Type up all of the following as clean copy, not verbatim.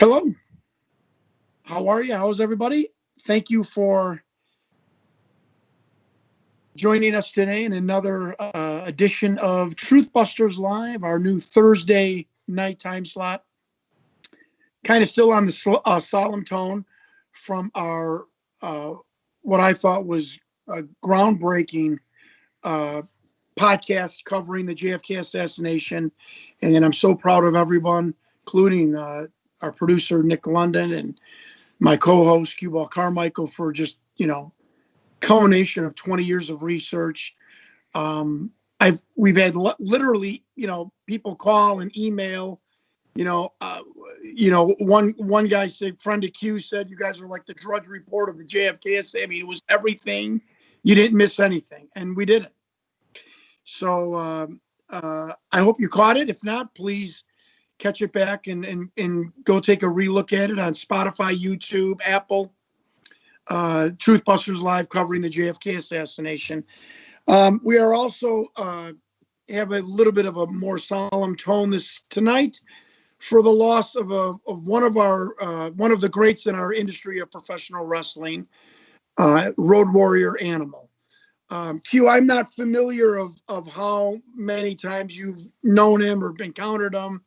Hello. How are you? How's everybody? Thank you for joining us today in another edition of Truthbusters Live, our new Thursday night time slot. Kind of still on the solemn tone from our what I thought was a groundbreaking podcast covering the JFK assassination. And I'm so proud of everyone, including our producer, Nick London, and my co-host, Q-Ball Carmichael, for just, culmination of 20 years of research. We've had literally, people call and email, one guy said, friend of Q said, you guys are like the Drudge Report of the JFK. I mean, it was everything. You didn't miss anything, and we didn't. So I hope you caught it. If not, please catch it back and go take a relook at it on Spotify, YouTube, Apple. Truthbusters Live covering the JFK assassination. We are also have a little bit of a more solemn tone tonight for the loss of one of the greats in our industry of professional wrestling, Road Warrior Animal. Q, I'm not familiar of how many times you've known him or encountered him.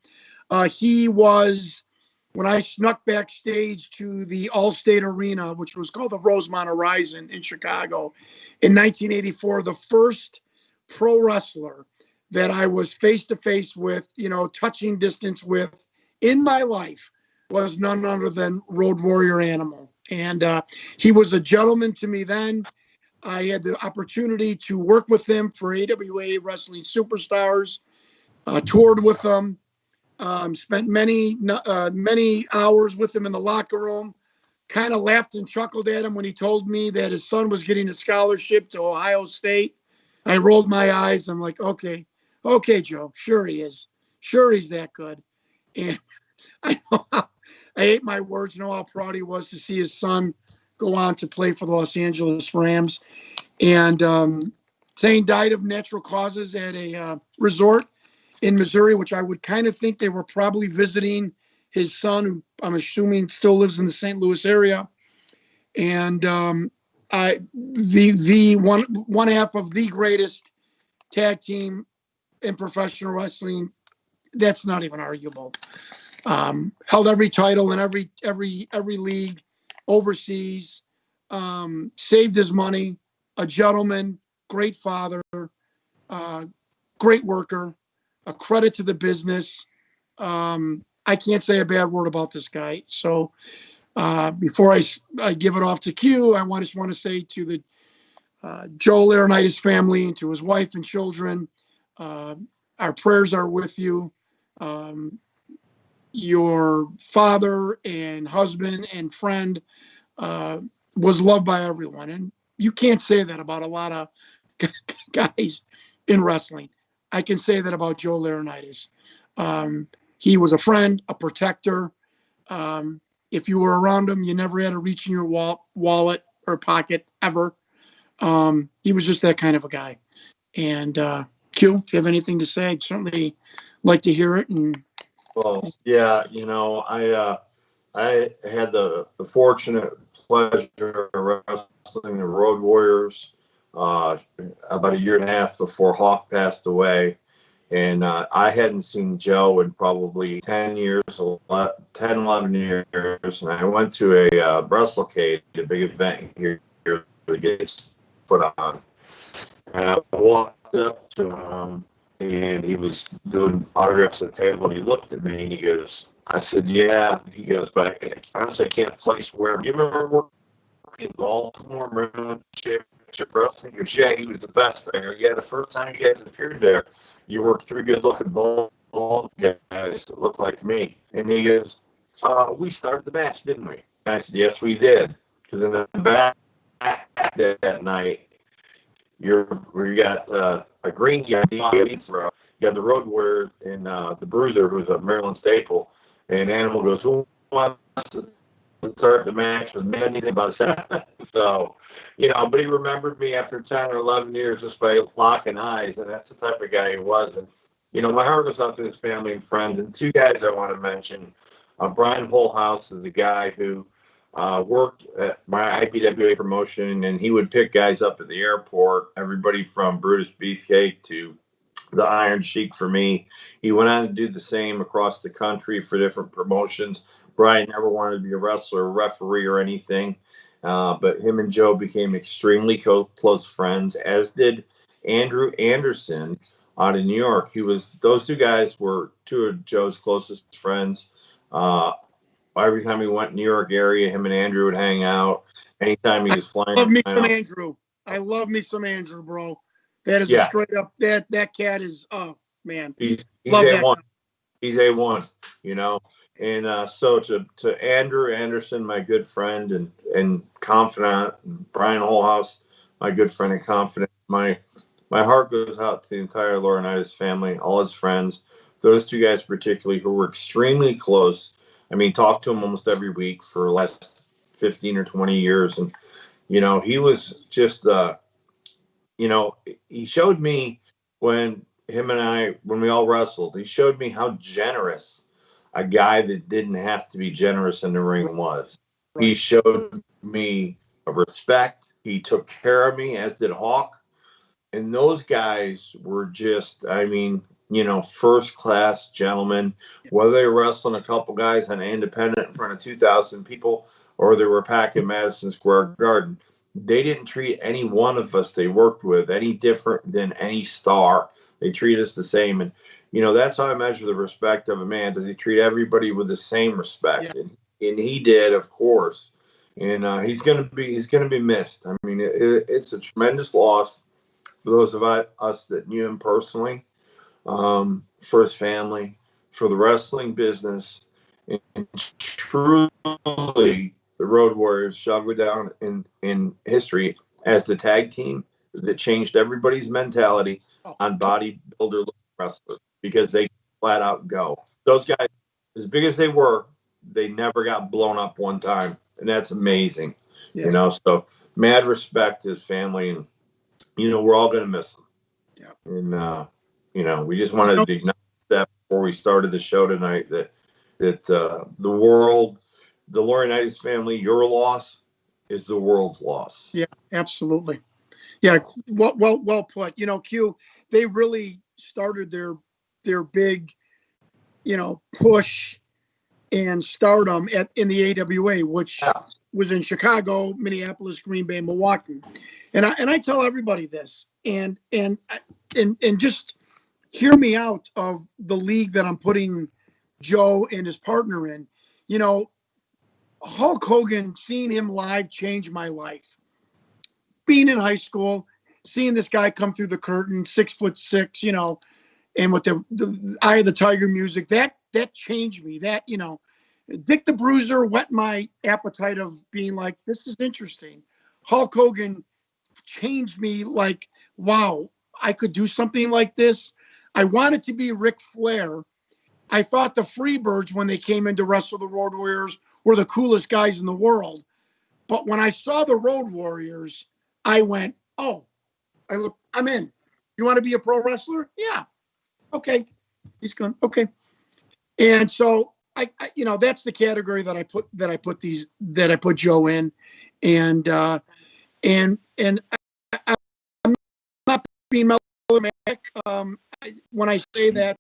He was, when I snuck backstage to the Allstate Arena, which was called the Rosemont Horizon in Chicago in 1984, the first pro wrestler that I was face-to-face with, touching distance with in my life was none other than Road Warrior Animal. And he was a gentleman to me then. I had the opportunity to work with him for AWA Wrestling Superstars, toured with him. Spent many hours with him in the locker room, kind of laughed and chuckled at him when he told me that his son was getting a scholarship to Ohio State. I rolled my eyes. I'm like, okay, Joe, sure he is. Sure he's that good. And I ate my words, know how proud he was to see his son go on to play for the Los Angeles Rams. And Zane died of natural causes at a resort in Missouri, which I would kind of think they were probably visiting his son, who I'm assuming still lives in the St. Louis area. And the one half of the greatest tag team in professional wrestling, that's not even arguable. Held every title in every league overseas. Saved his money. A gentleman, great father, great worker. A credit to the business. I can't say a bad word about this guy. So before I give it off to Q, I just want to say to the Joe Laurinaitis family and to his wife and children, our prayers are with you. Your father and husband and friend was loved by everyone. And you can't say that about a lot of guys in wrestling. I can say that about Joe Laurinaitis. He was a friend, a protector. If you were around him, you never had to reach in your wallet or pocket ever. He was just that kind of a guy. And Q, if you have anything to say, I'd certainly like to hear it. Well, yeah, I had the fortunate pleasure of wrestling the Road Warriors about a year and a half before Hawk passed away. And I hadn't seen Joe in probably 10 years, 10, 11 years. And I went to a WrestleCade, a big event here that gets put on. And I walked up to him, and he was doing autographs at the table. And he looked at me, and he goes, I said, yeah. He goes, but honestly, I can't place where. You remember working in Baltimore, Maryland, Championship Wrestling? He goes, yeah, he was the best there. Yeah, the first time you guys appeared there, you worked three good-looking bald guys that looked like me. And he goes, we started the match, didn't we? I said, yes, we did. Because in the back that night, you got a green guy, you got the Road Warrior and the Bruiser, who's a Maryland staple. And Animal goes, who wants to start the match with me? Anything about that? So, but he remembered me after 10 or 11 years just by locking eyes, and that's the type of guy he was. And, my heart goes out to his family and friends. And two guys I want to mention. Brian Holhouse is a guy who worked at my IPWA promotion, and he would pick guys up at the airport, everybody from Brutus Beefcake to the Iron Sheik for me. He went on to do the same across the country for different promotions. Brian never wanted to be a wrestler, referee, or anything. But him and Joe became extremely close friends, as did Andrew Anderson out in New York. Those two guys were two of Joe's closest friends. Every time he went New York area, him and Andrew would hang out. Anytime he was flying. Love me some Andrew. I love me some Andrew, bro. That is a straight up that cat is man. He's love A1. That. He's A1, you know. And so to Andrew Anderson, my good friend and confidant, and Brian Holhouse, my good friend and confidant, my heart goes out to the entire Laurinaitis family, all his friends, those two guys particularly who were extremely close. I mean, talked to him almost every week for the last 15 or 20 years. And, you know, he was just, you know, he showed me when we all wrestled, he showed me how generous a guy that didn't have to be generous in the ring was. Right. He showed me a respect. He took care of me, as did Hawk. And those guys were just, I mean, you know, first-class gentlemen, whether they were wrestling a couple guys on an independent in front of 2,000 people or they were packing Madison Square Garden. They didn't treat any one of us they worked with any different than any star. They treat us the same. And, you know, that's how I measure the respect of a man. Does he treat everybody with the same respect? Yeah. And he did, of course. And he's going to be missed. I mean, it's a tremendous loss for those of us that knew him personally, for his family, for the wrestling business, and truly the Road Warriors shall go down in history as the tag team that changed everybody's mentality on bodybuilder wrestlers, because they flat out go. Those guys, as big as they were, they never got blown up one time, and that's amazing. Yeah. You know, so mad respect to his family, and you know, we're all going to miss him. Yeah. And you know, we just wanted to acknowledge that before we started the show tonight, that the world, the Laurinaitis family, your loss is the world's loss. Yeah, absolutely. Yeah, well put. You know, Q, they really started their big, you know, push and stardom in the AWA, which was in Chicago, Minneapolis, Green Bay, Milwaukee. And I tell everybody this, and just hear me out of the league that I'm putting Joe and his partner in. You know, Hulk Hogan, seeing him live changed my life. Being in high school, seeing this guy come through the curtain, 6'6", you know, and with the Eye of the Tiger music, that changed me. That, you know, Dick the Bruiser whet my appetite of being like, this is interesting. Hulk Hogan changed me, like, wow, I could do something like this. I wanted to be Ric Flair. I thought the Freebirds, when they came in to wrestle the Road Warriors, were the coolest guys in the world. But when I saw the Road Warriors, I went, oh, I'm in. You want to be a pro wrestler? Yeah. Okay. He's going, okay. And so I you know, that's the category that I put Joe in. And I'm not being melodramatic when I say that.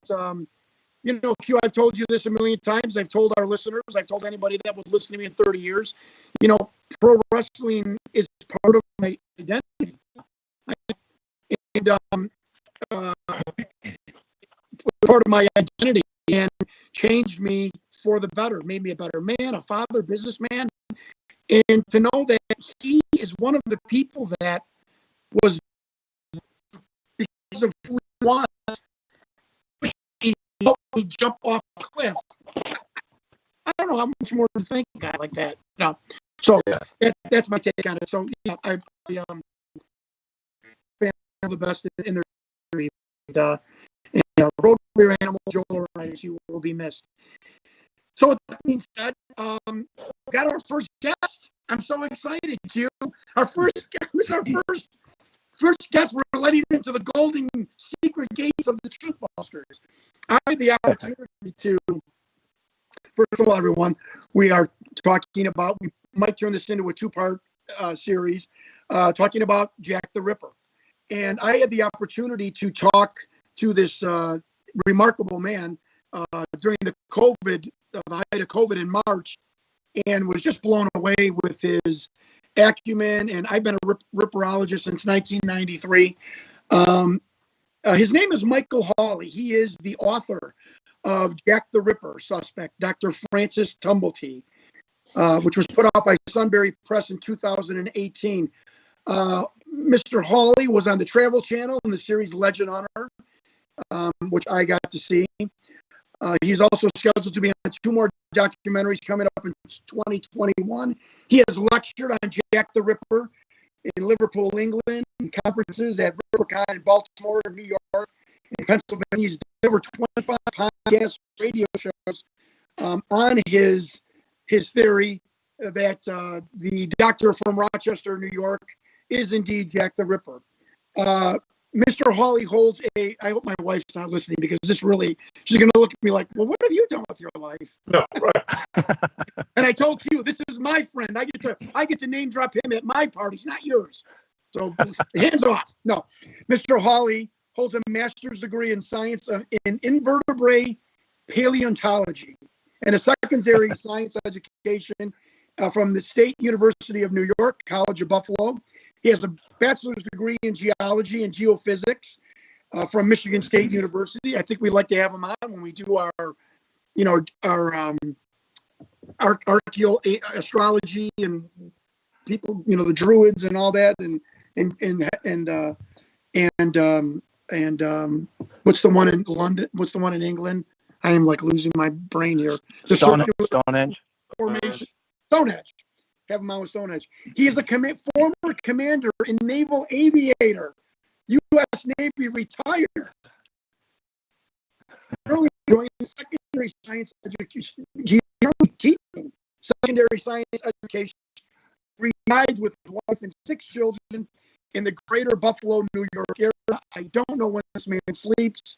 You know, Q, I've told you this a million times. I've told our listeners, I've told anybody that would listen to me in 30 years, you know, pro wrestling is part of my identity. And part of my identity, and changed me for the better, made me a better man, a father, businessman. And to know that he is one of the people that was, because of who he was, he helped me jump off a cliff. I don't know how much more to think of a guy like that. No. So that's my take on it. So yeah, I the best in the industry. And Road Warrior Animal, Joe Laurinaitis, you will be missed. So with that being said, got our first guest. I'm so excited, Q. Our first guest. We're letting into the golden secret gates of the Truthbusters. I had the opportunity to first of all, everyone, we are talking about, we might turn this into a two-part series, talking about Jack the Ripper. And I had the opportunity to talk to this remarkable man during the height of COVID in March, and was just blown away with his acumen. And I've been a ripperologist since 1993. His name is Michael Hawley. He is the author of Jack the Ripper Suspect, Dr. Francis Tumblety, which was put out by Sunbury Press in 2018. Mr. Hawley was on the Travel Channel in the series Legend Hunter, which I got to see. He's also scheduled to be on 2 more documentaries coming up in 2021. He has lectured on Jack the Ripper in Liverpool, England, in conferences at RipperCon in Baltimore, New York, and Pennsylvania. He's delivered 25 podcast radio shows on his theory that the doctor from Rochester, New York, is indeed Jack the Ripper. Mr. Hawley holds I hope my wife's not listening, because she's going to look at me like, well, what have you done with your life? No, right. And I told you, this is my friend. I get to name drop him at my parties, not yours. So hands off. No, Mr. Hawley holds a master's degree in science in invertebrate paleontology and a secondary science education from the State University of New York, College of Buffalo. He has a bachelor's degree in geology and geophysics from Michigan State University. I think we like to have him on when we do our astrology and people, the Druids and all that, and what's the one in London? What's the one in England? I am like losing my brain here. The Stonehenge formation. Stonehenge. Have him on with Stonehenge. He is a former commander and naval aviator. U.S. Navy retired. Early joined secondary science education, teaching secondary science education. Resides with his wife and 6 children in the greater Buffalo, New York area. I don't know when this man sleeps.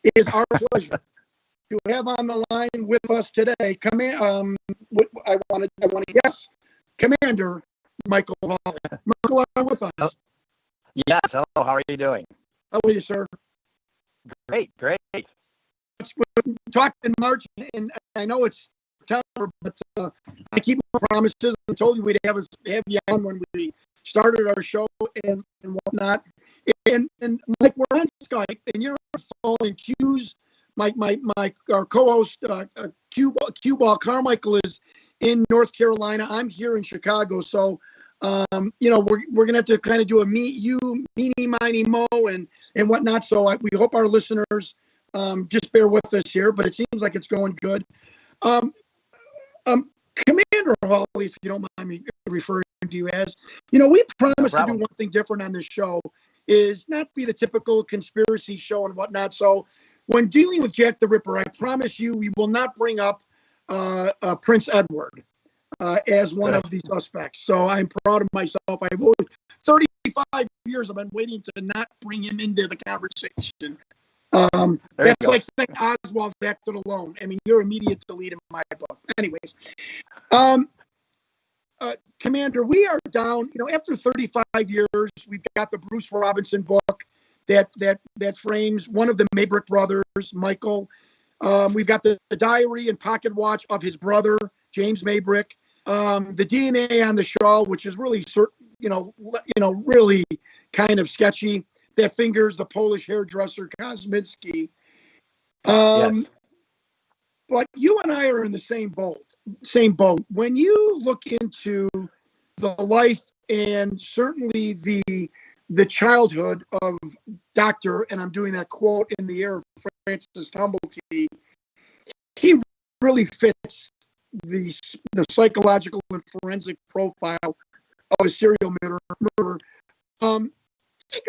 It is our pleasure to have on the line with us today. I want to guess. Commander Michael Hawley. Michael, are you with us? Yes. Hello. How are you doing? How are you, sir? Great. We talked in March, and I know it's September, but I keep my promises. I told you we'd have you on when we started our show and whatnot. And Mike, we're on Skype, and you're on the phone, and Q's our co-host Q Ball Carmichael is in North Carolina. I'm here in Chicago, so we're gonna have to kind of do a meeny, miny, mo, and whatnot. So we hope our listeners just bear with us here, but it seems like it's going good. Commander Hawley, if you don't mind me referring to you as, we promised to do one thing different on this show, is not be the typical conspiracy show and whatnot. So when dealing with Jack the Ripper, I promise you we will not bring up Prince Edward as one of the suspects. So I'm proud of myself. I've always 35 years I've been waiting to not bring him into the conversation. That's like saying Oswald acted alone. I mean, you're immediate delete in my book. Anyways, Commander, we are down. After 35 years, we've got the Bruce Robinson book that frames one of the Maybrick brothers, Michael. We've got the diary and pocket watch of his brother, James Maybrick. The DNA on the shawl, which is really, really kind of sketchy. That fingers the Polish hairdresser Kosminski. Yes. But you and I are in the same boat. When you look into the life and certainly the childhood of Dr., and I'm doing that quote in the air of Francis Tumblety, he really fits the psychological and forensic profile of a serial murderer. Take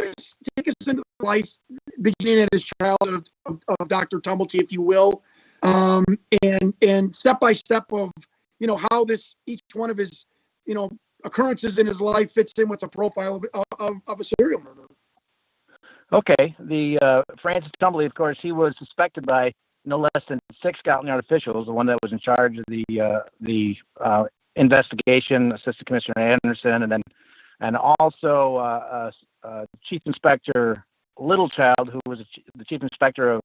us into the life beginning at his childhood of Dr. Tumblety, if you will, and step by step of how each one of his occurrences in his life fits in with the profile of a serial murderer. Okay. The Francis Tumblety, of course, he was suspected by no less than 6 Scotland Yard officials, the one that was in charge of the investigation, Assistant Commissioner Anderson, and also Chief Inspector Littlechild, who was the Chief Inspector of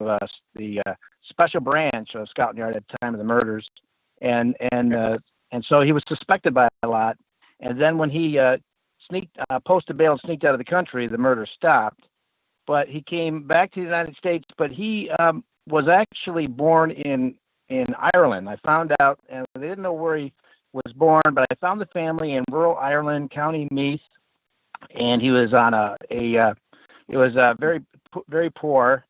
the Special Branch of Scotland Yard at the time of the murders, and so he was suspected by a lot. And then when he posted bail and sneaked out of the country, the murder stopped. But he came back to the United States, but he was actually born in Ireland. I found out, and they didn't know where he was born, but I found the family in rural Ireland, County Meath, and he was on it was very, very poor,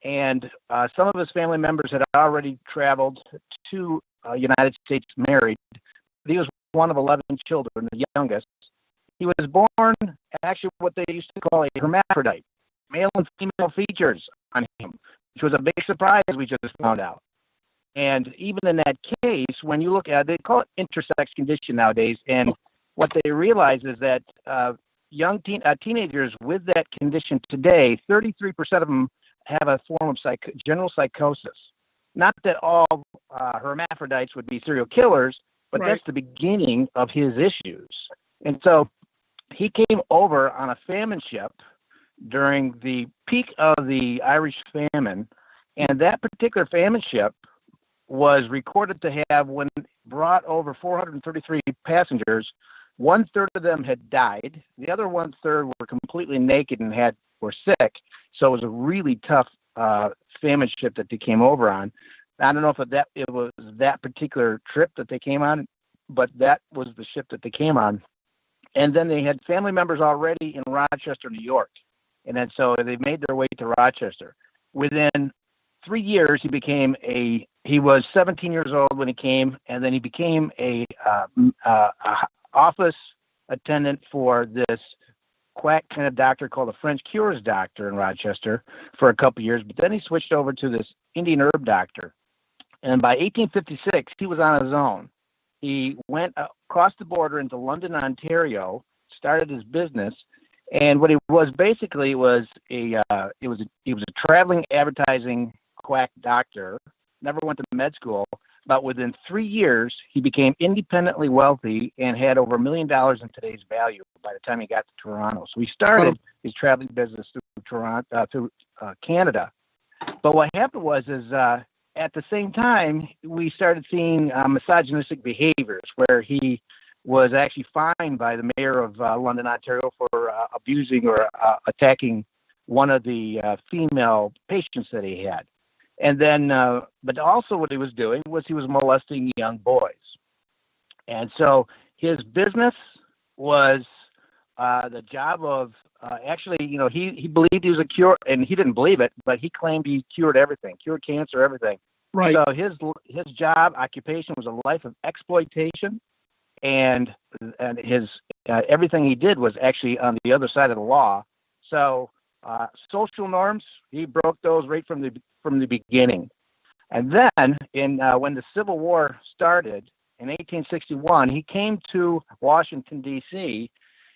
and some of his family members had already traveled to United States married. He was one of 11 children, the youngest. He was born actually what they used to call a hermaphrodite, male and female features on him, which was a big surprise we just found out. And even in that case, when you look at it, they call it intersex condition nowadays, and what they realize is that teenagers with that condition today, 33% of them have a form of general psychosis. Not that all hermaphrodites would be serial killers, but that's the beginning of his issues. And so he came over on a famine ship during the peak of the Irish famine, and that particular famine ship was recorded to have, when brought over 433 passengers, 1/3 of them had died. The other 1/3 were completely naked and were sick. So it was a really tough famine ship that they came over on. I don't know if it was that particular trip that they came on, but that was the ship that they came on. And then they had family members already in Rochester, New York. And then so they made their way to Rochester. Within 3 years, he was 17 years old when he came, and then he became a office attendant for this quack kind of doctor called a French cures doctor in Rochester for a couple of years. But then he switched over to this Indian herb doctor. And by 1856, he was on his own. He went across the border into London, Ontario, started his business, and what he was basically was he was a traveling advertising quack doctor. Never went to med school, but within 3 years, he became independently wealthy and had over $1 million in today's value by the time he got to Toronto. So he started his traveling business through Canada. But what happened was at the same time, we started seeing misogynistic behaviors, where he was actually fined by the mayor of London, Ontario, for abusing or attacking one of the female patients that he had. And then, but also what he was doing was he was molesting young boys. And so his business was the job of actually, he believed he was a cure, and he didn't believe it, but he claimed he cured everything, cured cancer, everything. Right. So his job occupation was a life of exploitation, and his everything he did was actually on the other side of the law. So social norms, he broke those right from the beginning. And then when the Civil War started in 1861, he came to Washington, D.C.,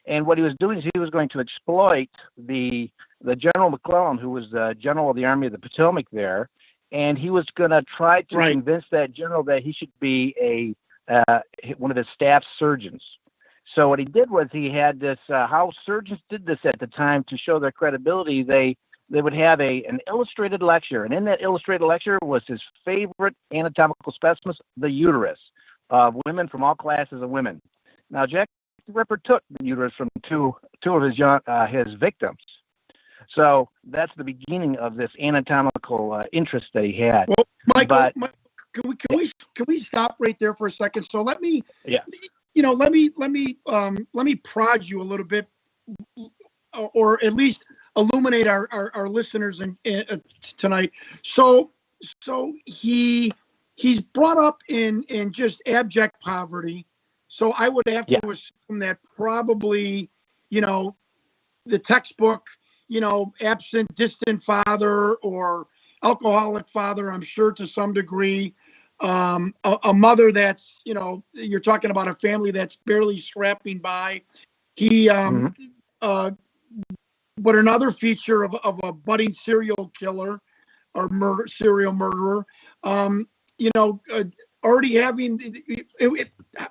and what he was doing is he was going to exploit the General McClellan, who was the general of the Army of the Potomac there, and he was going to try to convince that general that he should be one of his staff surgeons. So what he did was he had this, how surgeons did this at the time to show their credibility, they would have an illustrated lecture, and in that illustrated lecture was his favorite anatomical specimens, the uterus of women from all classes of women. Now, Jack the Ripper took the uterus from two of his victims. So that's the beginning of this anatomical interest that he had. Well, Michael, can we stop right there for a second? So let me prod you a little bit, or at least illuminate our listeners tonight. So he's brought up in just abject poverty. So I would have to assume that probably, the textbook, absent, distant father or alcoholic father, I'm sure to some degree, a mother that's, you're talking about a family that's barely scrapping by. But another feature of a budding serial killer or serial murderer, you know, already having,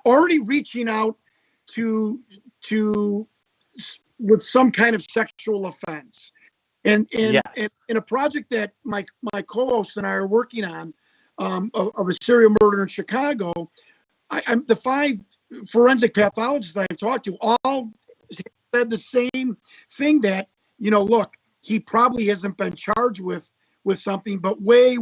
already reaching out to with some kind of sexual offense. And in a project that my co-host and I are working on, of a serial murder in Chicago, I'm the 5 forensic pathologists that I've talked to all said the same thing, that, you know, look, he probably hasn't been charged with something, but way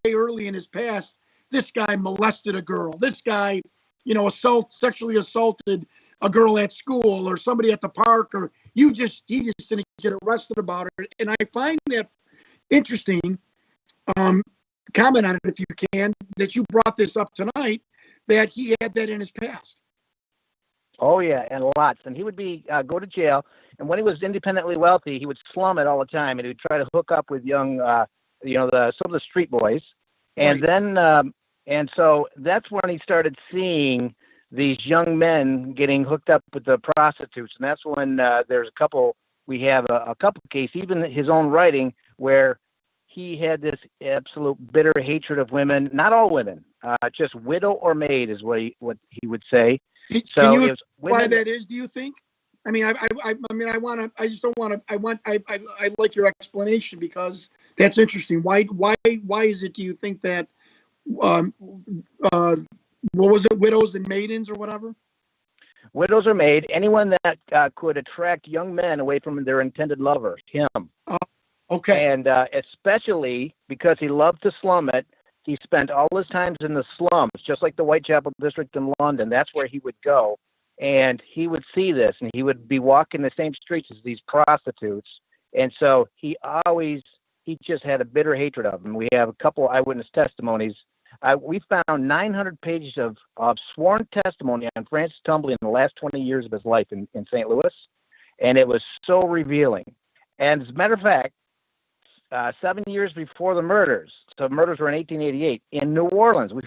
early in his past, this guy molested a girl. This guy, you know, sexually assaulted a girl at school or somebody at the park, or he just didn't get arrested about it. And I find that interesting. Comment on it if you can, that you brought this up tonight, that he had that in his past. Oh yeah, and lots. And he would be go to jail, and when he was independently wealthy, he would slum it all the time, and he would try to hook up with young, some of the street boys, and then and so that's when he started seeing these young men getting hooked up with the prostitutes, and that's when there's a couple. We have a couple cases, even his own writing, where he had this absolute bitter hatred of women. Not all women, just widow or maid is what he would say. Can you why that is? Do you think? I mean, I like your explanation, because that's interesting. Why is it? Do you think that? What was it? Widows and maidens or whatever? Widows or maid, anyone that could attract young men away from their intended lover, him. Okay. And especially because he loved to slum it, he spent all his times in the slums, just like the Whitechapel district in London. That's where he would go. And he would see this, and he would be walking the same streets as these prostitutes. And so he just had a bitter hatred of them. We have a couple eyewitness testimonies. We found 900 pages of sworn testimony on Francis Tumbly in the last 20 years of his life in St. Louis. And it was so revealing. And as a matter of fact, 7 years before the murders, so murders were in 1888, in New Orleans, we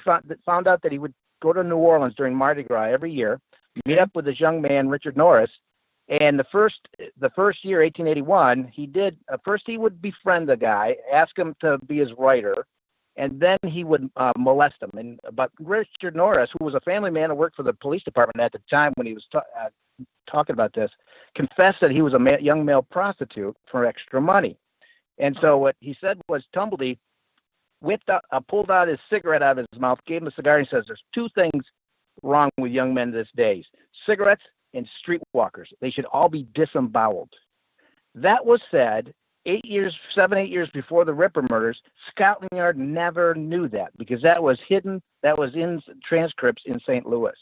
found out that he would go to New Orleans during Mardi Gras every year, meet up with this young man, Richard Norris. And the first year, 1881, he would befriend the guy, ask him to be his writer, and then he would molest him. But Richard Norris, who was a family man who worked for the police department at the time when he was talking about this, confessed that he was a young male prostitute for extra money. And so what he said was, Tumbledy pulled out his cigarette out of his mouth, gave him a cigar, and he says, there's 2 things wrong with young men these days: cigarettes and streetwalkers. They should all be disemboweled. That was said 8 years before the Ripper murders. Scotland Yard never knew that, because that was hidden. That was in transcripts in St. Louis.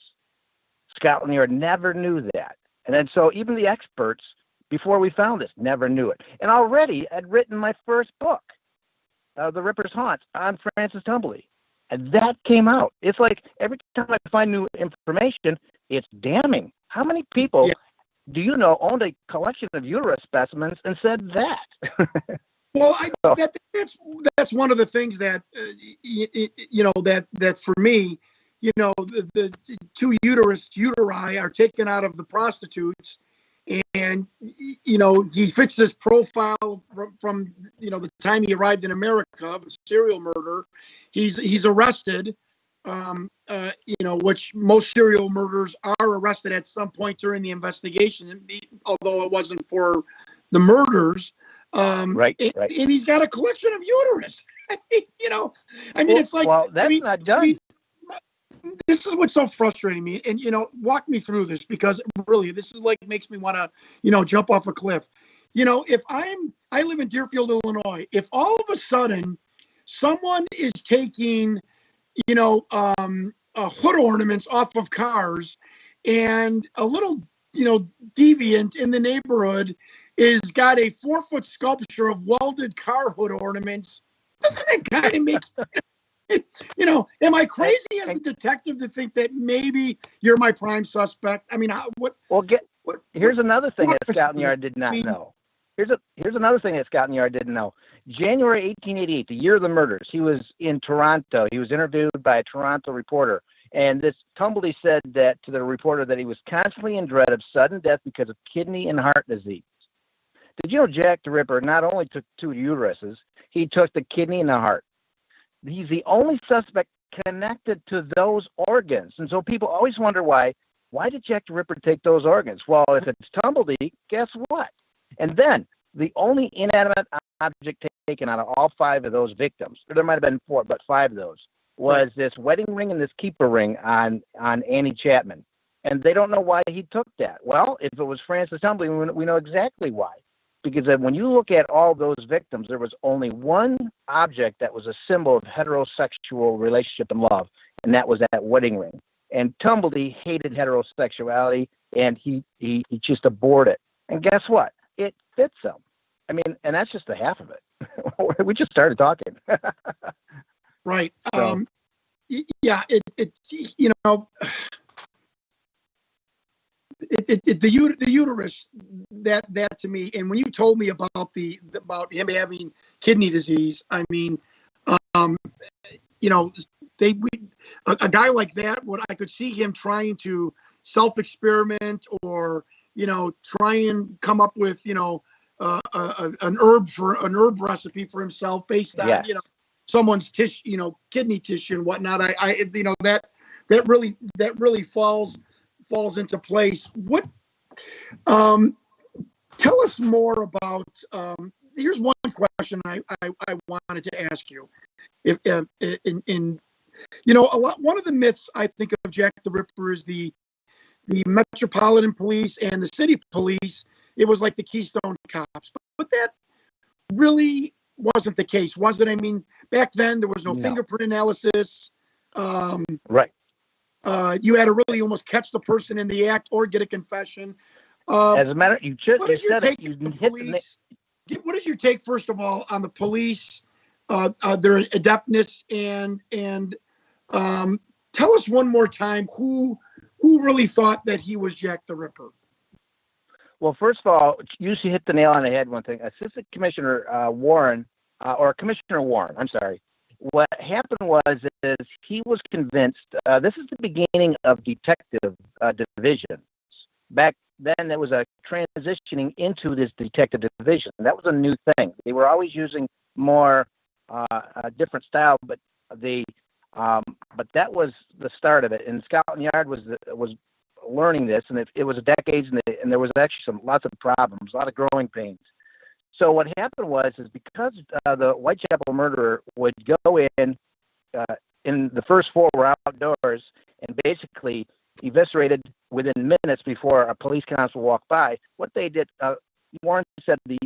Scotland Yard never knew that. And then so even the experts, before we found this, never knew it. And already I'd written my first book, The Ripper's Haunts, on Francis Tumbly. And that came out. It's like every time I find new information, it's damning. How many people do you know owned a collection of uterus specimens and said that? Well, that's one of the things that, that for me, the 2 uteri are taken out of the prostitutes. And, he fits this profile from the time he arrived in America of a serial murder. He's arrested, which most serial murderers are arrested at some point during the investigation, although it wasn't for the murders. Right. And he's got a collection of uterus. It's like, well, that's not done. This is what's so frustrating me, and walk me through this, because really this is like makes me want to jump off a cliff. If I live in Deerfield, Illinois, if all of a sudden someone is taking hood ornaments off of cars, and a little deviant in the neighborhood is got a 4-foot sculpture of welded car hood ornaments, doesn't that kind of make am I crazy as a detective to think that maybe you're my prime suspect? I mean, here's another thing that Scotland Yard did not know. Here's another thing that Scotland Yard didn't know. January 1888, the year of the murders, he was in Toronto. He was interviewed by a Toronto reporter. And this Tumbledy said that to the reporter that he was constantly in dread of sudden death because of kidney and heart disease. Did you know Jack the Ripper not only took 2 uteruses, he took the kidney and the heart? he's the only suspect connected to those organs. And so people always wonder why did Jack the Ripper take those organs? Well, if it's Tumblety, guess what? And then the only inanimate object taken out of all 5 of those victims, or there might have been 4, but 5 of those, was this wedding ring and this keeper ring on Annie Chapman. And they don't know why he took that. Well, if it was Francis Tumblety, we know exactly why. Because when you look at all those victims, there was only one object that was a symbol of heterosexual relationship and love, and that was that wedding ring. And Tumblety hated heterosexuality, and he just abhorred it. And guess what? It fits him. I mean, and that's just the half of it. We just started talking. Right. So. Yeah. The uterus, that to me, and when you told me about him having kidney disease, I mean, a guy like that, what I could see him trying to self-experiment or try and come up with an herb recipe for himself based on someone's tissue, kidney tissue and whatnot. That really falls into place. What tell us more about here's one question I wanted to ask you. If one of the myths I think of Jack the Ripper is the Metropolitan Police and the city police. It was like the Keystone Cops, but that really wasn't the case, was it? I mean, back then there was no fingerprint analysis. Right. You had to really almost catch the person in the act or get a confession. As a matter, what is your take on the police? What is your take, first of all, on the police, their adeptness, and tell us one more time who really thought that he was Jack the Ripper? Well, first of all, you hit the nail on the head. One thing, Assistant Commissioner Warren, or Commissioner Warren, I'm sorry. What happened was he was convinced. This is the beginning of detective divisions. Back then, there was a transitioning into this detective division. That was a new thing. They were always using more a different style, but that was the start of it. And Scotland Yard was learning this, and it was decades, and there was actually lots of problems, a lot of growing pains. So what happened was because the Whitechapel murderer would go in the first 4 were outdoors and basically eviscerated within minutes before a police constable walked by. What they did, Warren said, the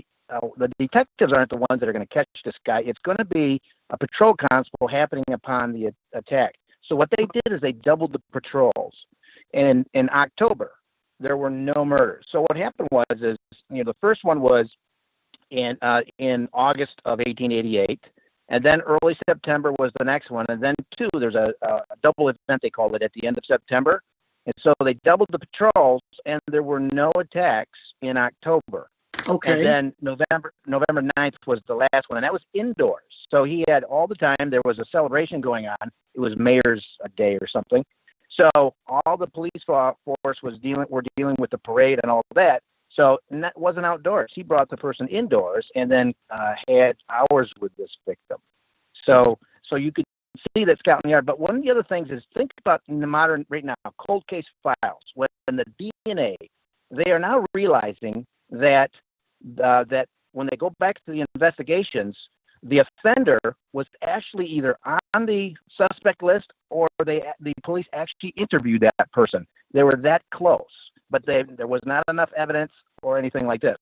detectives aren't the ones that are going to catch this guy. It's going to be a patrol constable happening upon the attack. So what they did is they doubled the patrols. And in October, there were no murders. So what happened was the first one was in August of 1888, and then early September was the next one, and then there's a double event, they called it, at the end of September. And so they doubled the patrols, and there were no attacks in October. Okay. And then November 9th was the last one, and that was indoors. So he had all the time. There was a celebration going on. It was Mayor's Day or something. So all the police force were dealing with the parade and all of that. So and that wasn't outdoors. He brought the person indoors and then had hours with this victim. So you could see that Scotland Yard. But one of the other things is, think about in the modern, right now, cold case files, when the DNA, they are now realizing that when they go back to the investigations, the offender was actually either on the suspect list or the police actually interviewed that person. They were that close, but there was not enough evidence or anything like this.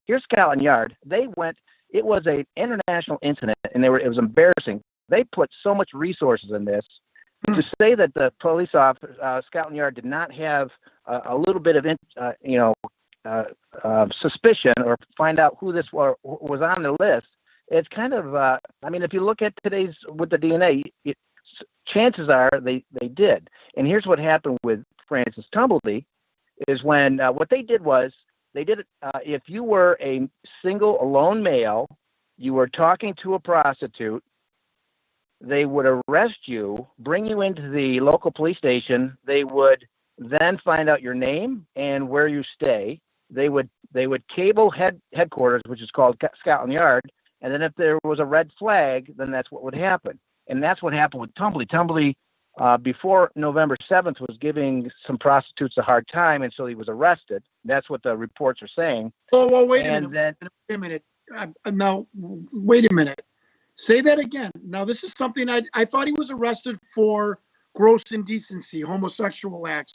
Here's Scotland Yard. It was an international incident, and it was embarrassing. They put so much resources in this to say that the police officer, Scotland Yard, did not have a little bit of suspicion or find out who this was on the list. It's kind of, if you look at today's with the DNA, chances are they did. And here's what happened with Francis Tumblety is when what they did was if you were a single alone male, you were talking to a prostitute, they would arrest you, bring you into the local police station. They would then find out your name and where you stay. They would cable headquarters, which is called Scotland Yard. And then if there was a red flag, then that's what would happen. And that's what happened with Tumbly. Tumbly, before November 7th, was giving some prostitutes a hard time, and so he was arrested. That's what the reports are saying. Oh, well, wait a And minute. Wait a minute. Now, wait a minute. Say that again. Now, this is something I thought he was arrested for gross indecency, homosexual acts.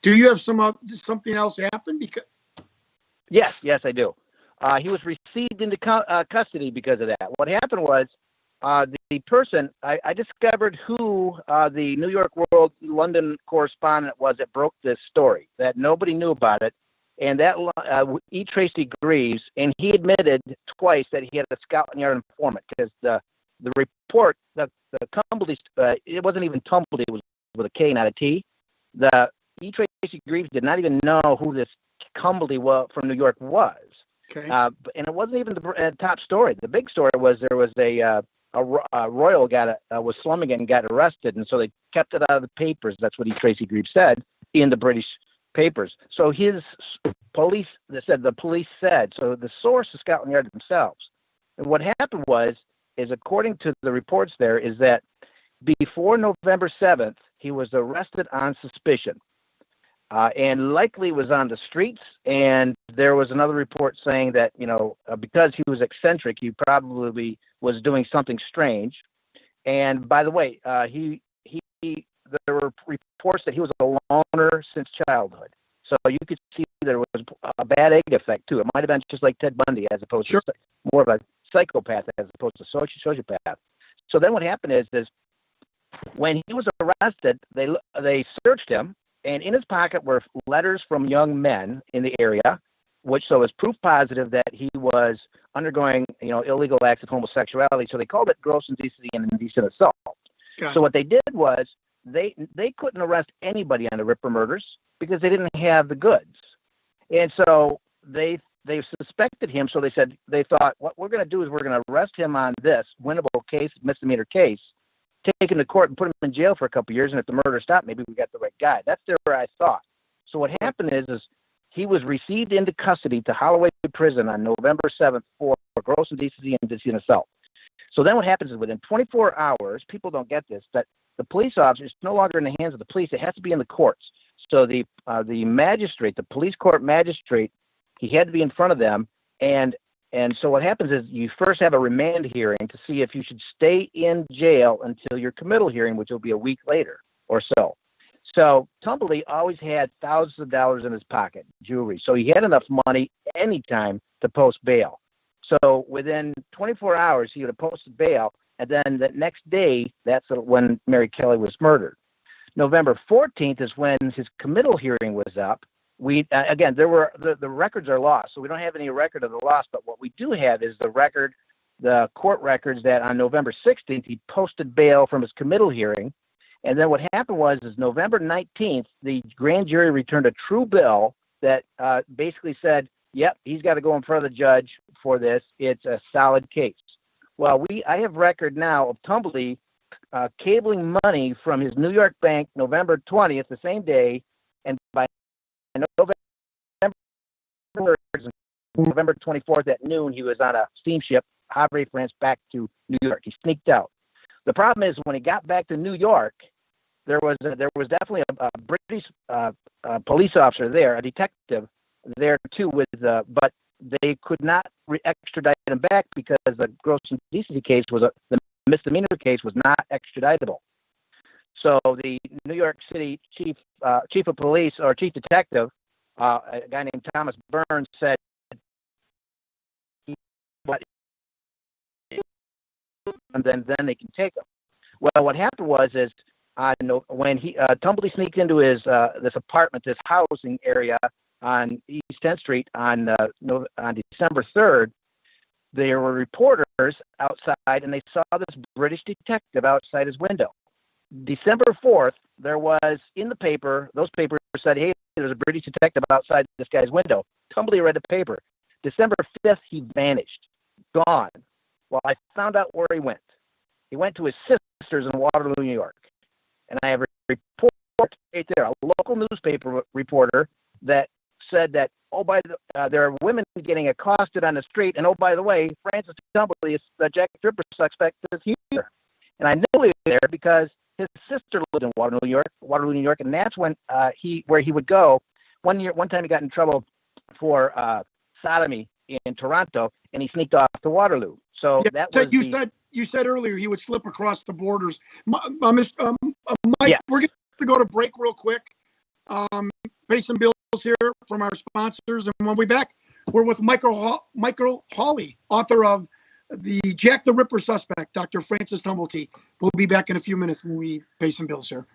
Do you have something else happen? Because Yes, I do. He was received into custody because of that. What happened was the person, I discovered who the New York World London correspondent was that broke this story, that nobody knew about it. And that E. Tracy Greaves, and he admitted twice that he had a Scotland Yard informant, because the report, the Tumbly, it wasn't even Tumbly, it was with a K, not a T. The E. Tracy Greaves did not even know who this Tumbly from New York was. okay. And it wasn't even the top story. The big story was there was a royal was slumming it and got arrested, and so they kept it out of the papers. That's what E. Tracy Greaves said in the British papers. So the police said, so the source is Scotland Yard themselves. And what happened is according to the reports there, is that before November 7th, he was arrested on suspicion. And likely was on the streets. And there was another report saying that, because he was eccentric, he probably was doing something strange. And by the way, there were reports that he was a loner since childhood. So you could see there was a bad egg effect too. It might have been just like Ted Bundy, as opposed to more of a psychopath as opposed to sociopath. So then what happened is when he was arrested, they searched him, and in his pocket were letters from young men in the area, which so is proof positive that he was undergoing, illegal acts of homosexuality. So they called it gross indecency and indecent assault. Got So what they did was they couldn't arrest anybody on the Ripper murders because they didn't have the goods, and so they suspected him. So they thought, what we're going to do is we're going to arrest him on this winnable case, misdemeanor case, take him to court and put him in jail for a couple of years, and if the murder stopped, maybe we got the right guy. That's where I thought. So what happened is he was received into custody to Holloway Prison on November 7th for gross indecency and indecent assault. So then what happens is within 24 hours, people don't get this, that the police officer is no longer in the hands of the police. It has to be in the courts. So the magistrate, the police court magistrate, he had to be in front of them. And so what happens is you first have a remand hearing to see if you should stay in jail until your committal hearing, which will be a week later or so. So Tumbly always had thousands of dollars in his pocket, jewelry. So he had enough money anytime to post bail. So within 24 hours, he would have posted bail. And then the next day, that's when Mary Kelly was murdered. November 14th is when his committal hearing was up. Again, there were the records are lost, so we don't have any record of the loss. But what we do have is the court records that on November 16th he posted bail from his committal hearing, and then what happened was November 19th the grand jury returned a true bill that basically said, "Yep, he's got to go in front of the judge for this. It's a solid case." Well, I have record now of Tumbly cabling money from his New York bank November 20th, the same day, and by November 24th at noon, he was on a steamship, Havre, France, back to New York. He sneaked out. The problem is when he got back to New York, there was definitely a British police officer there, a detective there too, but they could not extradite him back because the gross indecency case the misdemeanor case was not extraditable. So the New York City chief of police or chief detective, a guy named Thomas Burns, said, and then they can take him. Well, what happened was when Tumbly sneaked into his this apartment, this housing area on East 10th Street on December 3rd, there were reporters outside, and they saw this British detective outside his window. December 4th, there was in the paper, those papers said, "Hey, there's a British detective outside this guy's window." Tumbly read the paper. December 5th, he vanished, gone. Well, I found out where he went. He went to his sister's in Waterloo, New York. And I have a report right there, a local newspaper reporter that said that, there are women getting accosted on the street, and oh, by the way, Francis Tumblety, the Jack the Ripper suspect, is here. And I know he was there because his sister lived in Waterloo, New York, and that's when he would go. One time he got in trouble for sodomy in Toronto, and he sneaked off to Waterloo. So Yeah, that was you said earlier he would slip across the borders. Mike, Yeah. we're going to go to break real quick. Pay some bills here from our sponsors, and when we're back, we're with Michael Hawley, author of The Jack the Ripper Suspect, Dr. Francis Tumblety. We'll be back in a few minutes when we pay some bills here.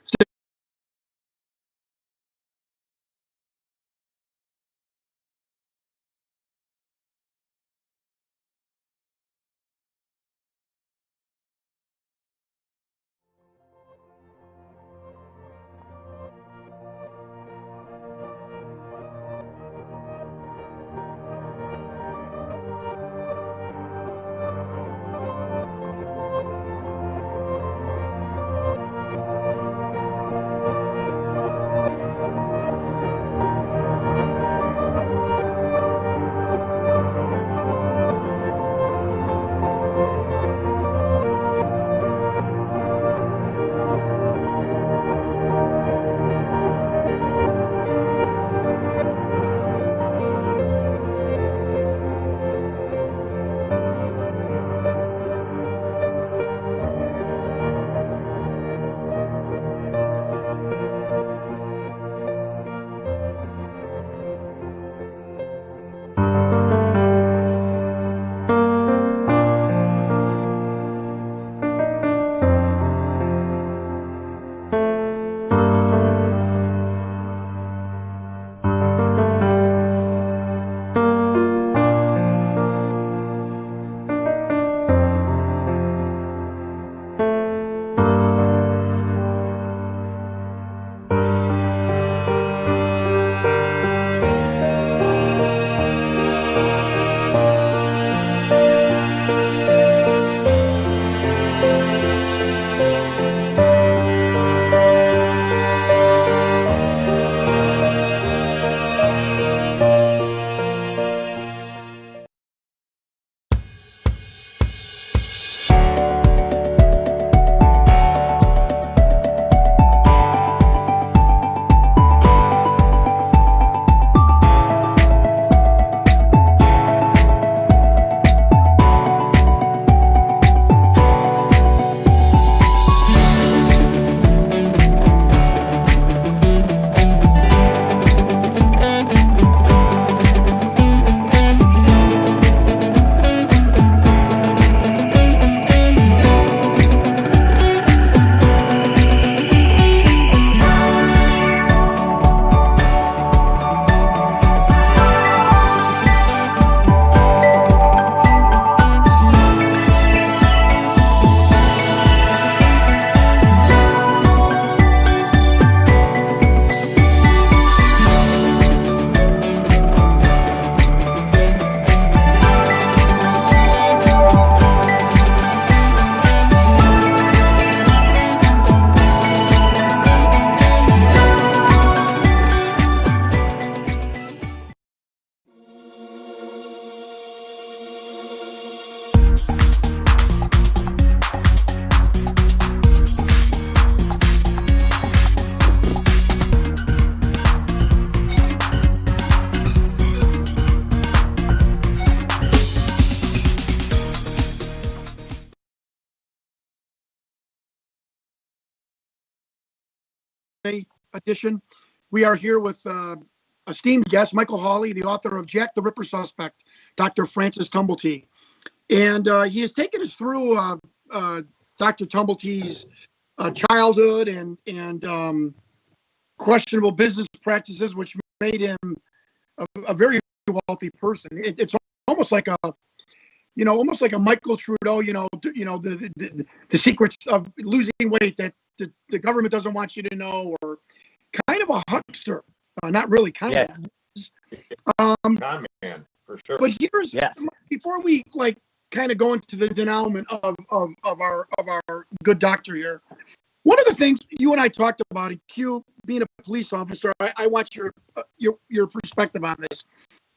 Edition. We are here with esteemed guest Michael Hawley, the author of Jack the Ripper Suspect, Dr. Francis Tumblety, and he has taken us through Dr. Tumblety's childhood and questionable business practices, which made him a very wealthy person. It's almost like a Michael Trudeau, the secrets of losing weight that the government doesn't want you to know, or kind of a huckster. Not really, kind of. Con man, for sure. But before we kind of go into the denouement of our good doctor here, One of the things you and I talked about, Q, being a police officer, I want your perspective on this.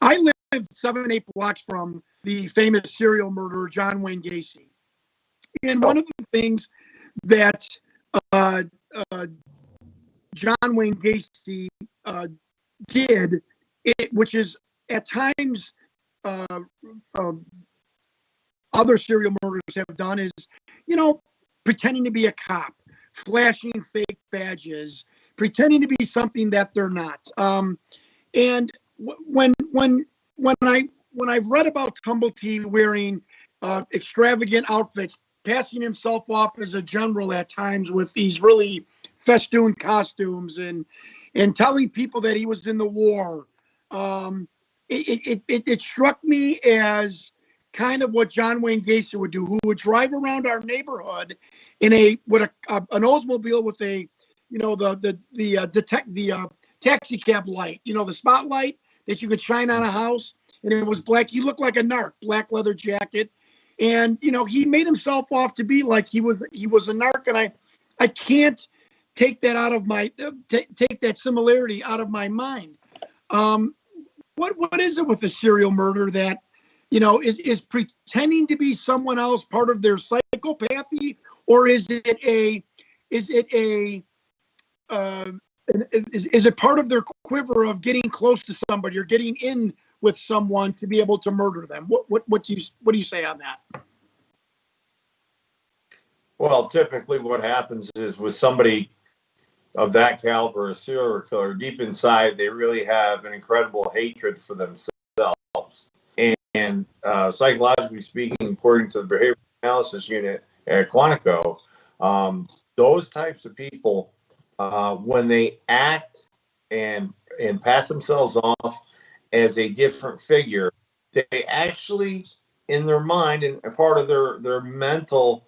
I live 7-8 blocks from the famous serial murderer John Wayne Gacy, and one of the things that John Wayne Gacy did, which is at times other serial murderers have done, is pretending to be a cop, flashing fake badges, pretending to be something that they're not. And when I've read about Tumblety wearing extravagant outfits, passing himself off as a general at times with these really festooned costumes, and telling people that he was in the war, it struck me as kind of what John Wayne Gacy would do, who would drive around our neighborhood in an Oldsmobile with a taxi cab light, the spotlight that you could shine on a house, and it was black. He looked like a narc, black leather jacket, and he made himself off to be like he was a narc, and I can't take that out of my take that similarity out of my mind. What is it with the serial murder that is pretending to be someone else, part of their psychopathy, or is it part of their quiver of getting close to somebody or getting in with someone to be able to murder them? What do you say on that? Well, typically what happens is with somebody of that caliber, a serial killer, deep inside, they really have an incredible hatred for themselves. And psychologically speaking, according to the behavioral analysis unit at Quantico, those types of people, when they act and pass themselves off as a different figure, they actually, in their mind and a part of their mental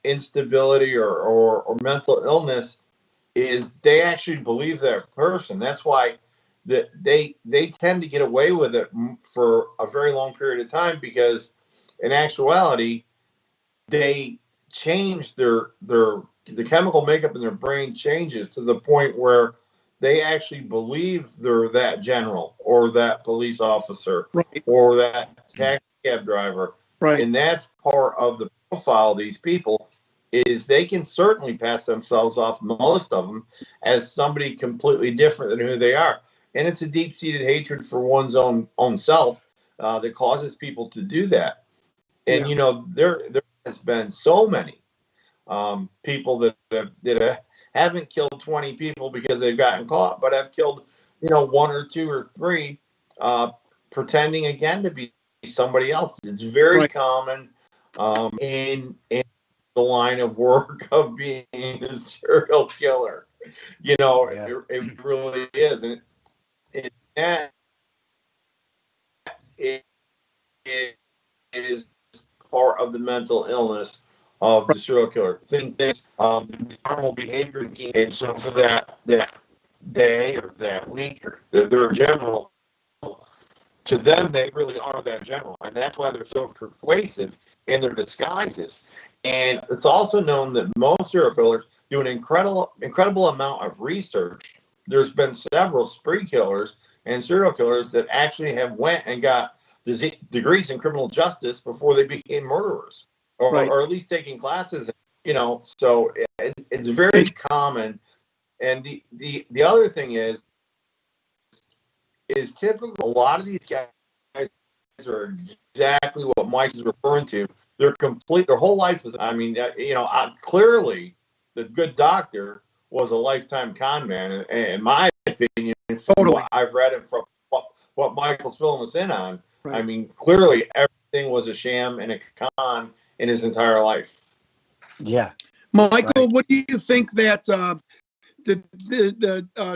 instability or mental illness, is they actually believe that person. That's why they tend to get away with it for a very long period of time, because in actuality they change the chemical makeup in their brain changes to the point where they actually believe they're that general or that police officer, right, or that taxi cab driver. Right. And that's part of the profile of these people, is they can certainly pass themselves off, most of them, as somebody completely different than who they are. And it's a deep-seated hatred for one's own self that causes people to do that. And, there has been so many people that haven't killed 20 people because they've gotten caught, but have killed, 1 or 2 or 3, pretending again to be somebody else. It's very common in the line of work of being a serial killer. It really is. And that it is part of the mental illness of the serial killer. Things, normal behavior, and so for that day or that week or they're general, to them they really are that general, and that's why they're so persuasive in their disguises. And it's also known that most serial killers do an incredible amount of research. There's been several spree killers and serial killers that actually have went and got degrees in criminal justice before they became murderers, or at least taking classes. So it's very common. And the other thing is typical. A lot of these guys are exactly what Mike is referring to. They're complete. Their whole life is. Clearly, the good doctor was a lifetime con man, in my opinion. Totally. I've read it from what Michael's filling us in on. Right. I mean, clearly everything was a sham and a con in his entire life. Yeah. Michael, what do you think that the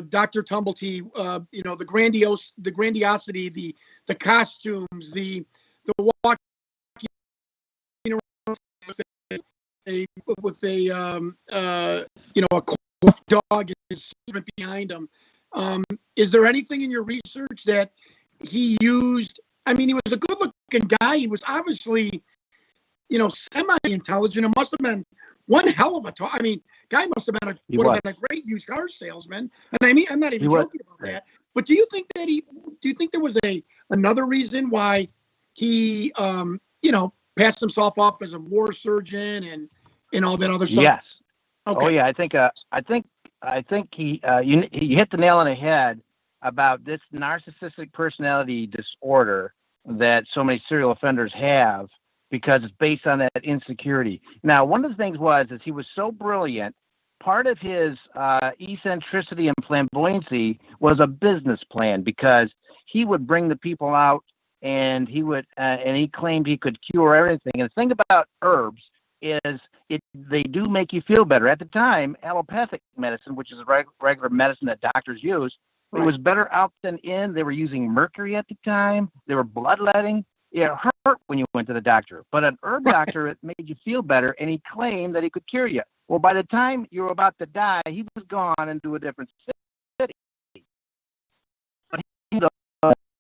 Dr. Tumblety, the grandiosity, the costumes, the walking around with a cliff dog is behind him. Is there anything in your research that he used? I mean, he was a good-looking guy. He was obviously, semi-intelligent. It must have been one hell of a talk. I mean, guy must have been would have been a great used car salesman. And I mean, I'm not even joking about that. But do you think there was another reason why he, passed himself off as a war surgeon and all that other stuff? Yes. Okay. Oh yeah, I think he you hit the nail on the head about this narcissistic personality disorder that so many serial offenders have, because it's based on that insecurity. Now, one of the things is he was so brilliant. Part of his eccentricity and flamboyancy was a business plan, because he would bring the people out, and he claimed he could cure everything. And the thing about herbs is they do make you feel better. At the time, allopathic medicine, which is a regular medicine that doctors use, It was better out than in. They were using mercury at the time. They were bloodletting. It hurt when you went to the doctor. But an herb doctor, it made you feel better, and he claimed that he could cure you. Well, by the time you were about to die, he was gone into a different city. But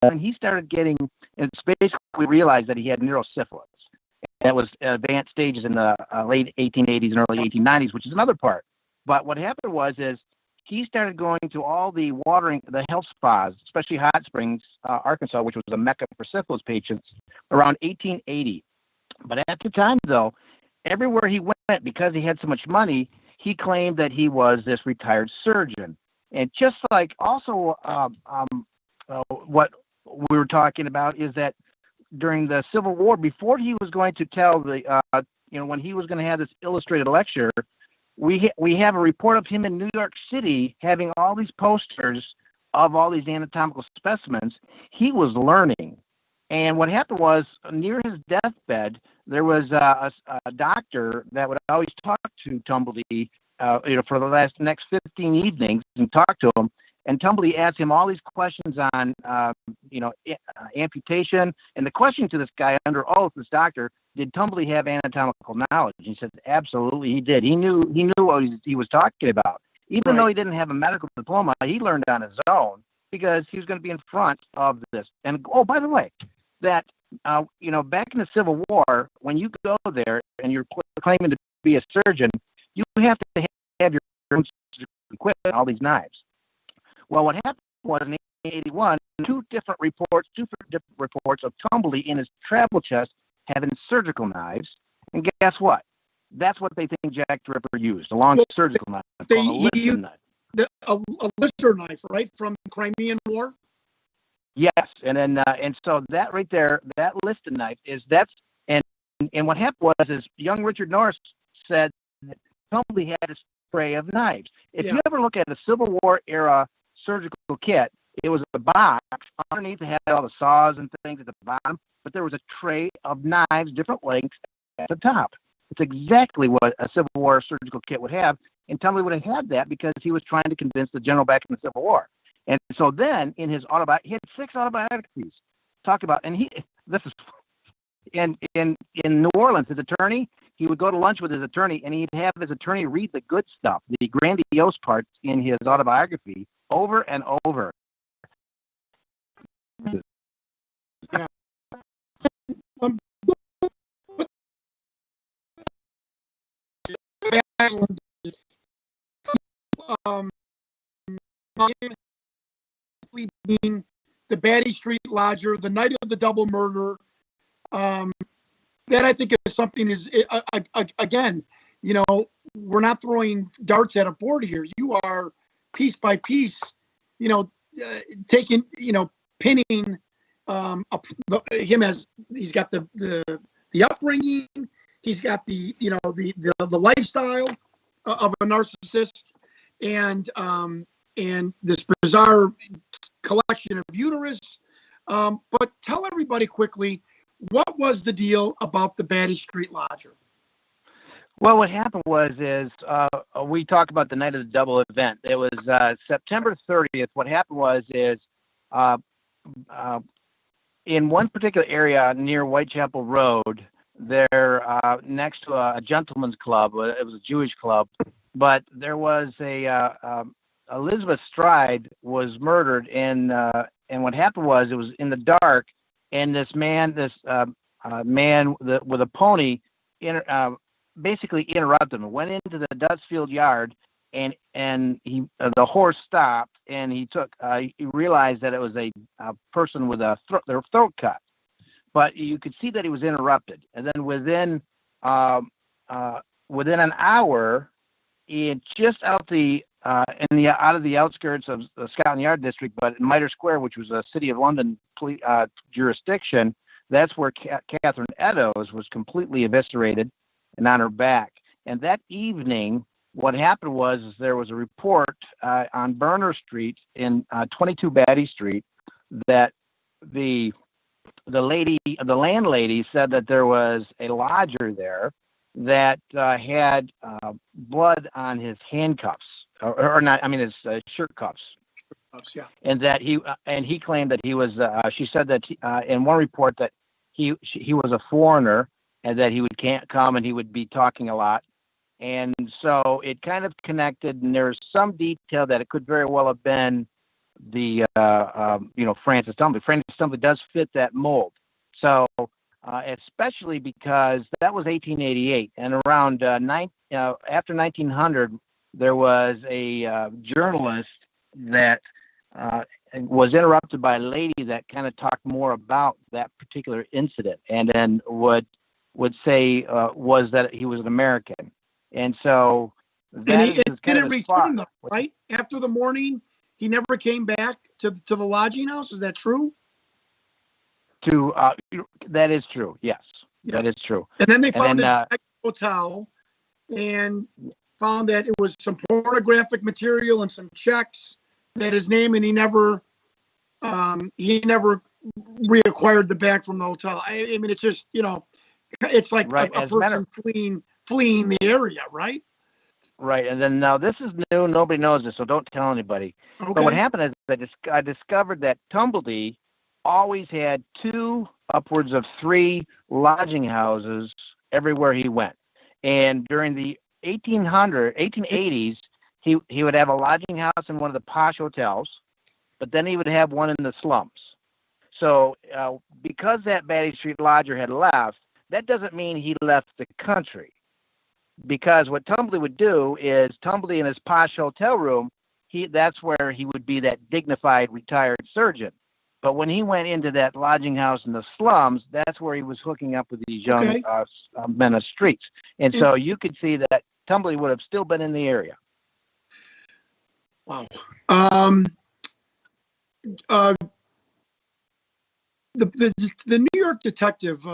when he started getting, it's basically realized that he had neurosyphilis. That was advanced stages in the late 1880s and early 1890s, which is another part. But what happened is he started going to all the health spas, especially Hot Springs, Arkansas, which was a mecca for syphilis patients, around 1880. But at the time, though, everywhere he went, because he had so much money, he claimed that he was this retired surgeon. And just like also what we were talking about is that during the Civil War, before he was going to tell when he was going to have this illustrated lecture, we have a report of him in New York City having all these posters of all these anatomical specimens. He was learning. And what happened was, near his deathbed, there was a doctor that would always talk to Tumblety, for the next 15 evenings, and talk to him. And Tumblety asked him all these questions on, amputation. And the question to this guy under oath, this doctor, did Tumblety have anatomical knowledge? He said, absolutely, he did. He knew what he was talking about. Even though he didn't have a medical diploma, he learned on his own because he was going to be in front of this. And, oh, by the way, that, back in the Civil War, when you go there and you're claiming to be a surgeon, you have to have your own equipment, all these knives. Well, what happened was in 1881, two different reports of Tumblety in his travel chest having surgical knives. And guess what? That's what they think Jack the Ripper used, a long surgical knife. He used a Lister knife, right, from the Crimean War? Yes, and then and so that right there, that Lister knife and what happened was young Richard Norris said that Tumblety had a spray of knives. If you ever look at a Civil War era surgical kit, it was a box. Underneath it had all the saws and things at the bottom, but there was a tray of knives, different lengths, at the top. It's exactly what a Civil War surgical kit would have, and Tumblety would have had that because he was trying to convince the general back in the Civil War. And so then in his he had 6 autobiographies talked about, and this is in New Orleans, his attorney, he would go to lunch with his attorney, and he'd have his attorney read the good stuff, the grandiose parts in his autobiography over and over. Yeah. Being the Batty Street Lodger, the night of the double murder, that I think is something again, we're not throwing darts at a board here. You are piece by piece, taking, pinning him as he's got the upbringing, he's got the lifestyle of a narcissist, and this bizarre collection of uterus. But tell everybody quickly, what was the deal about the Batty Street Lodger? Well, what happened we talk about the night of the double event. It was September 30th. What happened in one particular area near Whitechapel Road, there next to a gentleman's club. It was a Jewish club, but there was Elizabeth Stride was murdered, and what happened it was in the dark, and this man with a pony basically interrupted him. Went into the Dustfield yard, and he the horse stopped, and he realized that it was a person with their throat cut. But you could see that he was interrupted, and then within an hour, just out of the outskirts of the Scotland Yard district, but in Mitre Square, which was a City of London jurisdiction, that's where Catherine Eddowes was completely eviscerated and on her back. And that evening, what happened was there was a report on Berner Street in 22 Batty Street that the landlady said that there was a lodger there that had blood on his handcuffs, or not. I mean, his shirt cuffs. Yeah. And that he claimed that he was. She said that in one report that he was a foreigner and that he can't come and he would be talking a lot. And so it kind of connected, and there's some detail that it could very well have been the Francis Tumbley. Francis Tumbley does fit that mold. So especially because that was 1888, and around after 1900, there was a journalist that was interrupted by a lady that kind of talked more about that particular incident, and then would say was that he was an American, and so that and he didn't return though, plot. right? After the morning, he never came back to the lodging house. Is that true? That is true. Yes, yeah. That is true. And then they found his hotel and found that it was some pornographic material and some checks that his name, and he never reacquired the bag from the hotel. I mean, it's just, it's like right. a person fleeing the area, right? Right. And then now this is new. Nobody knows this, so don't tell anybody. Okay. But what happened is I discovered that Tumblety always had 2, upwards of 3 lodging houses everywhere he went. And during the 1880s, he would have a lodging house in one of the posh hotels, but then he would have one in the slums. So because that Batty Street lodger had left, that doesn't mean he left the country. Because what Tumblety would do is Tumblety in his posh hotel room, that's where he would be that dignified retired surgeon. But when he went into that lodging house in the slums, that's where he was hooking up with these young men of streets. And so you could see that Tumblety would have still been in the area. Wow. The New York detective,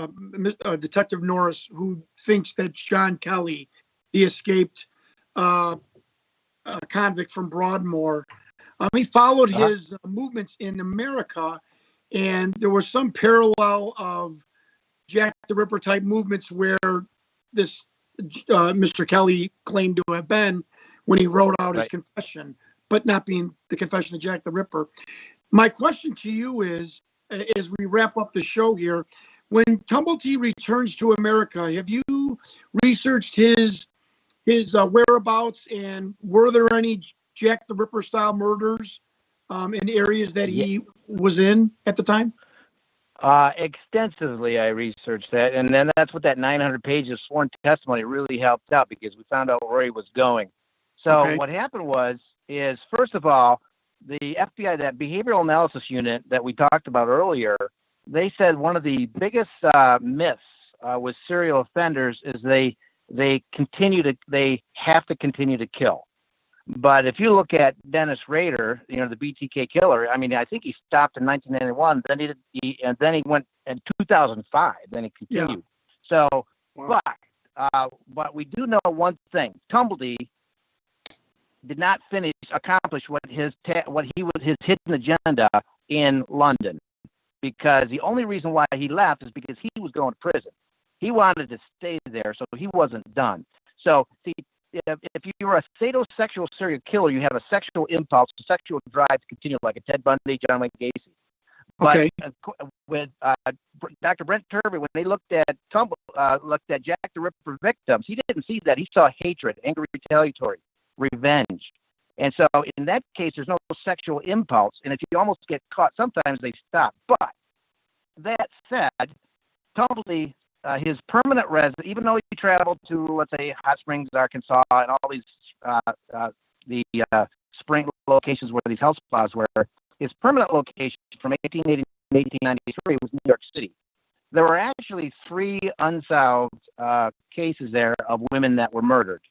Detective Norris, who thinks that John Kelly, the escaped convict from Broadmoor, he followed his movements in America, and there was some parallel of Jack the Ripper type movements where this Mr. Kelly claimed to have been when he wrote out his confession, but not being the confession of Jack the Ripper. My question to you is, as we wrap up the show here, when Tumblety returns to America, have you researched his whereabouts, and were there any Jack the Ripper style murders in areas that he was in at the time? Extensively, I researched that, and then that's what that 900 pages sworn testimony really helped out, because we found out where he was going. So what happened is first of all, the FBI, that behavioral analysis unit that we talked about earlier, they said one of the biggest myths with serial offenders is they have to continue to kill. But if you look at Dennis Rader, the BTK killer, I mean, I think he stopped in 1991. Then he went in 2005. Then he continued. Yeah. So, but we do know one thing: Tumblety did not accomplish his hidden agenda in London, because the only reason why he left is because he was going to prison. He wanted to stay there, so he wasn't done. So, see, if you're a sadomasochistic serial killer, you have a sexual impulse, a sexual drive to continue, like a Ted Bundy, John Wayne Gacy. But with Dr. Brent Turvey, when they looked at Jack the Ripper victims, he didn't see that. He saw hatred, anger, retaliatory, revenge. And so in that case, there's no sexual impulse. And if you almost get caught, sometimes they stop. But that said, Tumblety his permanent residence, even though he traveled to, let's say, Hot Springs, Arkansas, and all these spring locations where these health spas were, his permanent location from 1880 to 1893 was New York City. There were actually 3 unsolved cases there of women that were murdered.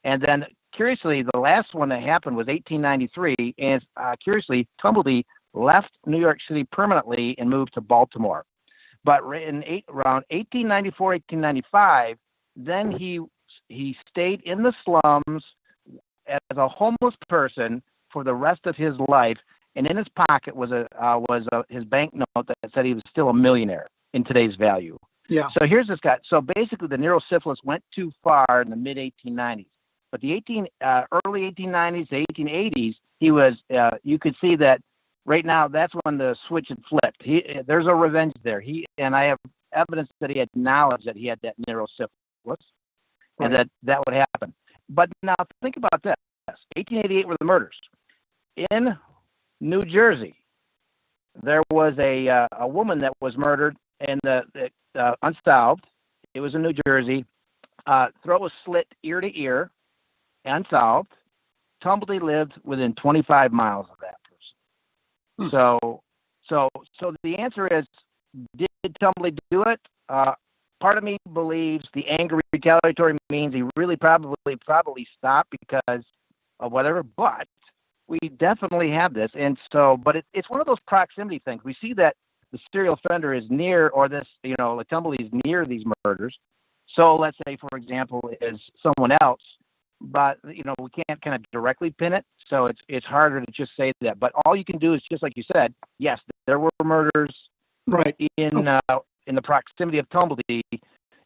And then, curiously, the last one that happened was 1893, and curiously, Tumblety left New York City permanently and moved to Baltimore. But around 1894, 1895, then he stayed in the slums as a homeless person for the rest of his life, and in his pocket was his bank note that said he was still a millionaire in today's value. Yeah. So here's this guy. So basically, the neurosyphilis went too far in the mid 1890s. But the early 1890s to 1880s, he was. You could see that right now. That's when the switch had flipped. There's a revenge there. And I have evidence that he had knowledge that he had that neurosyphilis, and that would happen. But now think about this. 1888 were the murders in New Jersey. There was a woman that was murdered and unsolved. It was in New Jersey. Throat was slit ear to ear, unsolved. Tumblety lived within 25 miles of that person. So the answer is, did Tumblety do it? Part of me believes the angry retaliatory means he really probably stopped because of whatever, but we definitely have this. And so, but it's one of those proximity things. We see that the serial offender is near, or this, like Tumblety is near these murders. So let's say, for example, is someone else, but, we can't kind of directly pin it. So it's harder to just say that. But all you can do is, just like you said, yes, there were murders in the proximity of Tumblety,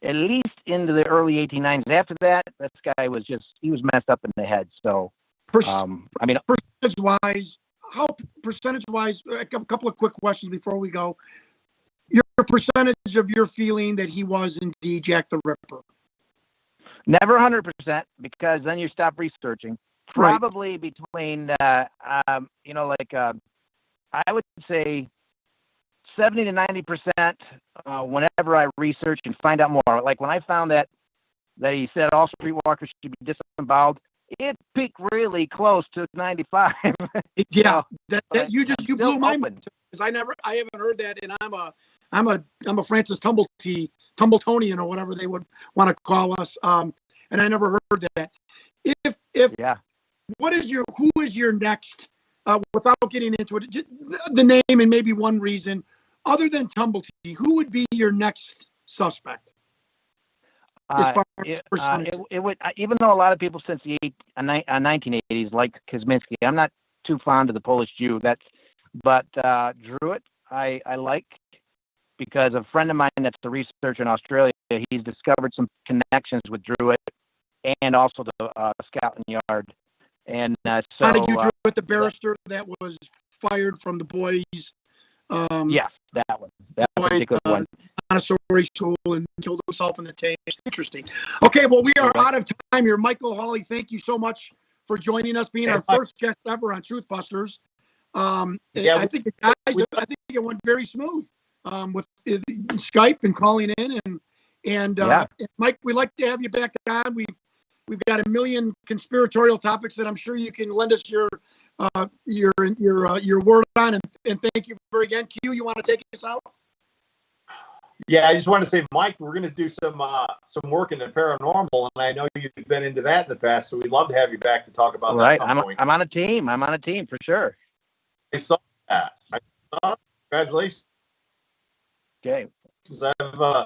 at least into the early 1890s. After that, this guy was he was messed up in the head. So, percentage-wise, a couple of quick questions before we go. Your percentage of your feeling that he was indeed Jack the Ripper? Never 100%, because then you stop researching. Probably between, I would say 70 to 90% whenever I research and find out more. Like when I found that he said all streetwalkers should be disemboweled, it peaked really close to 95. Yeah, you blew my mind, because I haven't heard that, and I'm a Francis Tumbletonian, or whatever they would want to call us, and I never heard that. Who is your next? Without getting into it, just the name and maybe one reason, other than Tumblety, who would be your next suspect? As far as percentage? It would, even though a lot of people since the 1980s like Kosminski, I'm not too fond of the Polish Jew. But Druitt, I like, because a friend of mine that's a researcher in Australia, he's discovered some connections with Druitt and also the Scotland Yard. And so, how did you Druitt, the barrister that was fired from the boys? Yes, that one. That particular one. Montessori school, and killed himself in the tank. Interesting. Okay, well, we are out of time here. Michael Hawley, thank you so much for joining us, being our first guest ever on Truthbusters. I think it went very smooth with Skype and calling in, and Mike, we'd like to have you back on. We've got a million conspiratorial topics that I'm sure you can lend us your word on, and thank you again. Q, you want to take us out? Yeah, I just want to say, Mike, we're going to do some work in the paranormal, and I know you've been into that in the past, so we'd love to have you back to talk about that at some point. I'm on a team for sure. I saw that. Congratulations. Okay. I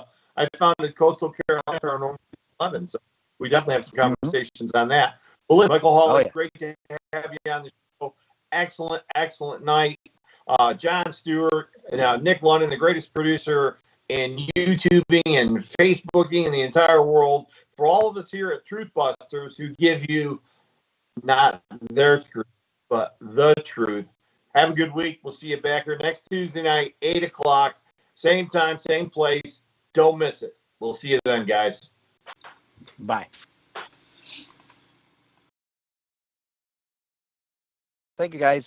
founded Coastal Carolina Paranormal 11, so we definitely have some conversations on that. Well, listen, Michael Hall, it's great to have you on the show. Excellent night. John Stewart, Nick London, the greatest producer in YouTubing and Facebooking in the entire world. For all of us here at Truthbusters who give you not their truth, but the truth. Have a good week. We'll see you back here next Tuesday night, 8 o'clock. Same time, same place. Don't miss it. We'll see you then, guys. Bye. Thank you, guys.